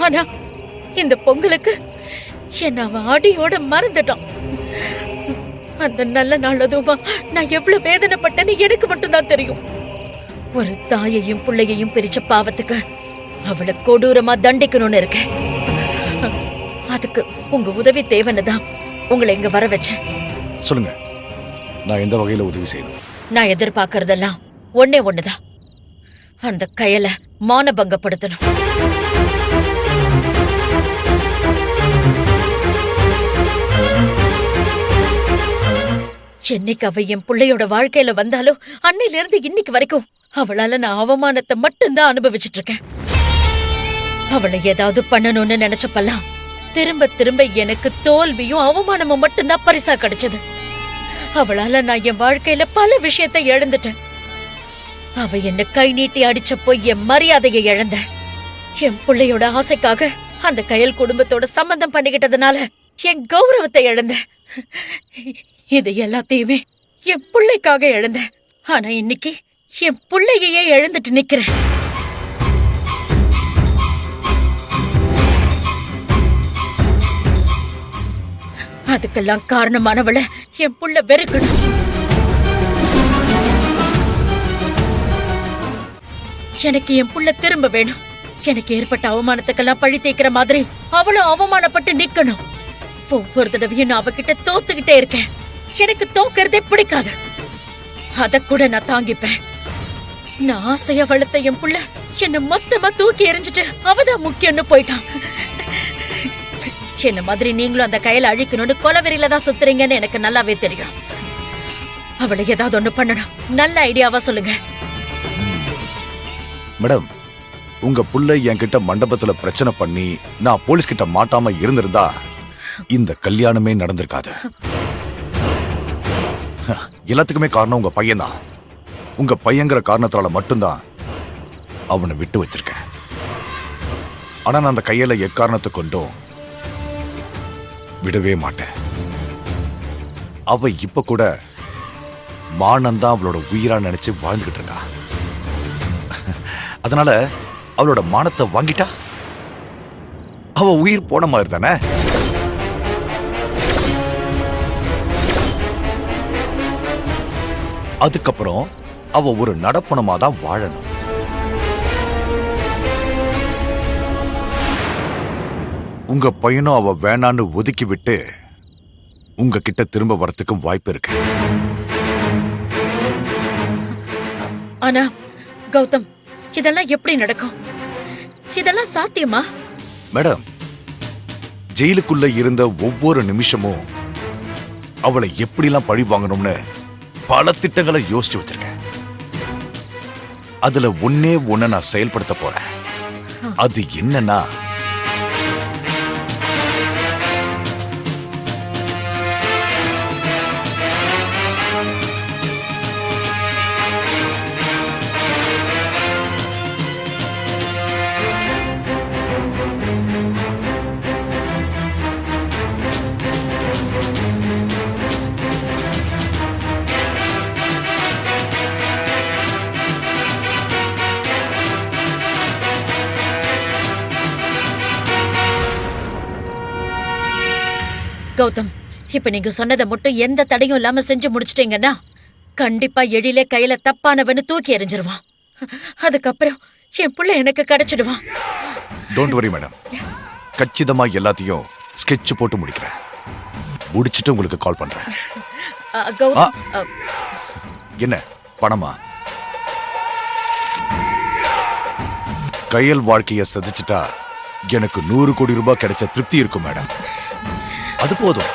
ஆனா இந்த பொங்கலுக்கு என்ன அவன் அடியோட மறந்துட்டான். அந்த நல்ல நாள் அதுமா நான் எவ்வளவு வேதனைப்பட்டேன்னு எனக்கு மட்டும்தான் தெரியும். ஒரு தாயையும் பிள்ளையையும் பிரிச்ச பாவத்துக்கு அவளை கொடூரமா தண்டிக்கணும்னு இருக்கேன். அதுக்கு உங்க உதவி தேவைன்னுதான் உங்களை இங்க வர வச்சேன். சொல்லுங்க, நான் எந்த வகையில உதவி செய்யணும்? நான் எதிர்பார்க்கறதெல்லாம் ஒன்னே ஒண்ணுதான். அந்த கயலை மானபங்கப்படுத்தணும். என்னைக்கு அவ என் பிள்ளையோட வாழ்க்கையில வந்தாலோ அன்னையில இருந்து இன்னைக்கு வரைக்கும் அவளால நான் அவமானத்தை மட்டும்தான் அனுபவிச்சுட்டு இருக்கேன். அவளை ஏதாவது பண்ணணும்னு நினைச்சப்பெல்லாம் திரும்ப திரும்ப எனக்கு தோல்வியும் அவமானமும் மட்டும்தான் பரிசா கிடைச்சது. அவளால நான் என் வாழ்க்கையில பல விஷயத்தை இழந்துட்டேன். அவ என்ன கை நீட்டி அடிச்சப்போ என் மரியாதையை இழந்தேன். என் பிள்ளையோட ஆசைக்காக அந்த கயல் குடும்பத்தோட சம்பந்தம் பண்ணிக்கிட்டதுனால என் கௌரவத்தை இழந்தேன். இது எல்லாத்தையுமே என் பிள்ளைக்காக இழந்தேன். ஆனா இன்னைக்கு என் பிள்ளையே இழந்துட்டு நிக்கிறேன். அதுக்கெல்லாம் காரணமானவளை என் புள்ள வெறுக்கணும். எனக்கு என் புள்ள திரும்ப வேணும். எனக்கு ஏற்பட்ட அவமானத்துக்கெல்லாம் பழி தேய்க்கிற மாதிரி அவளும் அவமானப்பட்டு நிக்கணும். ஒவ்வொரு தடவையும் நான் அவகிட்ட தோத்துக்கிட்டே இருக்கேன். எனக்கு தோக்கிறதே பிடிக்காது. அத கூட நான் தாங்கிப்பேன். நான் ஆசையா வளர்த்த என் புள்ள என்ன மொத்தமா தூக்கி எறிஞ்சிட்டு அவதான் முக்கியம்னு போயிட்டான். என்ன மாதிரி நீங்களும் அந்த கையில அழிக்கணும்னு கொலவெறியில தான் சுத்துறீங்கன்னு எனக்கு நல்லாவே தெரியும். அவளை ஏதாவது ஒண்ணு பண்ணணும். நல்ல ஐடியாவா சொல்லுங்க. மேடம், உங்க புள்ள என்கிட்ட மண்டபத்துல பிரச்சனை பண்ணி நான் போலீஸ் கிட்ட மாட்டாம இருந்திருந்தா இந்த கல்யாணமே நடந்திருக்காது. எல்லாத்துக்குமே காரணம் உங்க பையன்தான். உங்க பையங்கிற காரணத்தால மட்டும்தான் அவனை விட்டு வச்சிருக்கேன். ஆனா நான் அந்த கையில எக்காரணத்தை கொண்டும் விடவே மாட்டேன். அவ இப்ப கூட மானந்தான் அவளோட உயிரா நினைச்சு வாழ்ந்துகிட்டு இருக்கா. அதனால அவளோட மானத்தை வாங்கிட்டா அவ உயிர் போன மாதிரி தானே. அதுக்கப்புறம் அவ ஒரு நடப்பணமா தான் வாழணும். உங்க பையனும் அவ வேணான்னு ஒதுக்கி விட்டு உங்ககிட்ட திரும்ப வரத்துக்கும் வாய்ப்பு இருக்கு. ஆனா கௌதம், இதெல்லாம் எப்படி நடக்கும்? இதெல்லாம் சாத்தியமா? மேடம், ஜெயிலுக்குள்ள இருந்த ஒவ்வொரு நிமிஷமும் அவளை எப்படிலாம் பழி வாங்கணும்னு பல திட்டங்களை யோசிச்சு வச்சிருக்கேன். அதுல ஒன்னே ஒண்ணு நான் செயல்படுத்த போறேன். அது என்னன்னா, கௌதம், இப்ப நீங்க சொன்னதை மட்டும் எந்த தடையும் இல்லாம செஞ்சு முடிச்சிட்டீங்கன்னா கண்டிப்பா எழிலே கையில தப்பானவன்னு தூக்கி எறிஞ்சிருவான். அதுக்கப்புறம் என் புள்ள எனக்கு கிடைச்சிடுவான். டோன்ட் வரி மேடம், கச்சிதமா எல்லாத்தையும் ஸ்கெட்ச் போட்டு முடிக்கிறேன். முடிச்சிட்டு உங்களுக்கு கால் பண்றேன். கௌதம், என்ன பணமா? கையல் வாழ்க்கைய சதிச்சுட்டா எனக்கு 100 கோடி ரூபாய் கிடைச்ச திருப்தி இருக்கும் மேடம். அது போதும்.